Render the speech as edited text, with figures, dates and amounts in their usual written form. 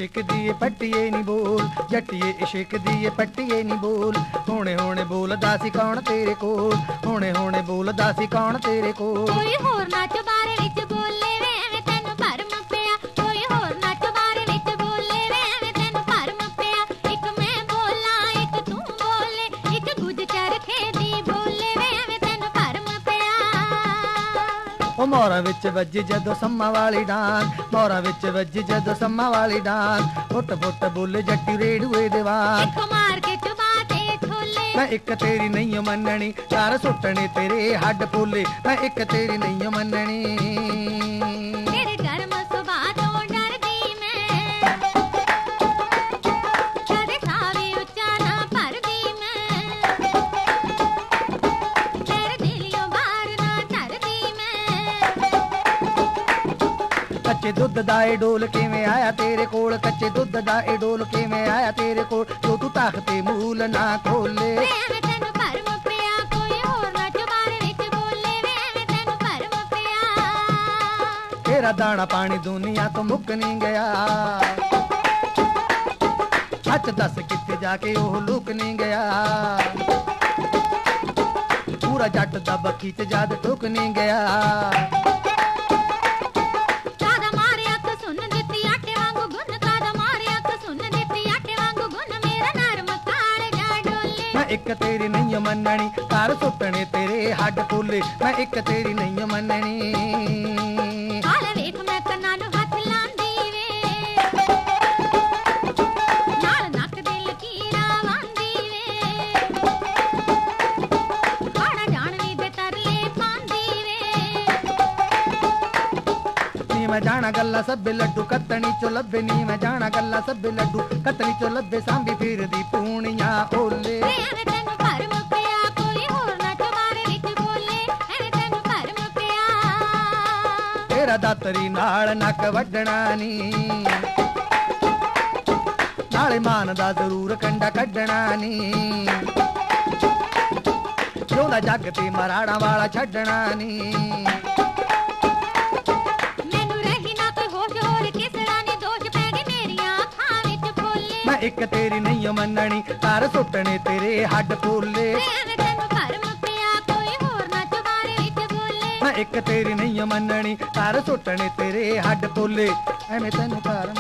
इश्क दी पट्टीए नी बोल, जट्टीए इश्क दी पट्टीए नी बोल। हुणे हुणे बोलदा सी कौन तेरे कोल, हुणे हुणे बोलदा सी कौन तेरे कोल। कोई होर ना चबारे विच बोले वे एवें तैनूं भरम पिया, कोई होर ना चबारे विच बोले वे एवें तैनूं भरम पिया। इक मैं बोलां इक तूं बोले, इक गुज चरखे दी बोले वे एवें तैनूं भरम पिया। ओ मोरा विच वज्जी जदों सम्मा वाली डांग, मोरा विच वज्जी जदों सम्मा वाली डांग। फुट फुट बोले जट्टी रेड़ूए दे वांग। इक मार के चबा ते छोले, मैं एक तेरी नहीं मननी, तार सुटने तेरे हड्ड पोले। मैं एक तेरी नहीं मननी। तेरे गर्म सुभाऽ तों डरदी मैं, कदे खावे उच्चा ना भरदी मैं। तेरे दिलियों बाहर ना धरदी मैं। कच्चे दुध दा ए डोल किवें आया तेरे कोल, कच्चे दुध दा ए डोल किवें आया तेरे कोल। जो तू ताकते मूल ना खोले। वे एवें तैनूं भरम पिया, कोई होर ना चबारे विच बोले वे एवें तैनूं भरम पिया। तेरा दाना पानी दुनिया तो मुक नहीं गया, सच दस कित्थे जाके ओह लुक नहीं गया। पूरा जट दा बखी च जद टुक नहीं गया। कादा मारिया तो सुन दित्ती आटे वांगू गुन, कादा मारिया तो सुन दित्ती आटे वांगू गुन। मेरा नरम कालजा डोले, मैं एक तेरी नहीं मननी, तार सुटने तेरे हड्ड पोले। मैं एक तेरी नहीं मननी। हाल वेख मैं कन्नां नूं हत्थ लांदी वे, नाल नक दे लकीरां वांदी वे। आड़ा जाणवी दे तरले पांदी वे। नी मैं जाना गल्ला सब्बे लड्डू कत्तनी चो लब्बे, नी मैं जाना गल्ला सब्बे लड्डू कत्तनी चो लब्बे। सांभी फिरदी पूनियां ओले। वे एवें तैनूं भरम पिया, कोई होर ना चबारे विच बोले एवें तैनूं भरम पिया। तेरा दातरी नाल नक वड्डना नी, नाले मान दा जरूर कंडा कड्डना नी। जोदा जग ते मराड़ा वाला छड्डना नी। मैनूं रही ना कोई होश होर किसड़ा ने दोष पै गए मेरियां अखां विच फुल्ले। मैं एक तेरी नहीं मननी, तार सुटने तेरे हड्ड पोले। वे एवें तैनूं भरम पिया, कोई होर ना चबारे विच बोले। मैं एक तेरी नहीं मननी, तार सुटने तेरे हड्ड पोले। ਐਵੇਂ ਤੈਨੂੰ ਭਰਮ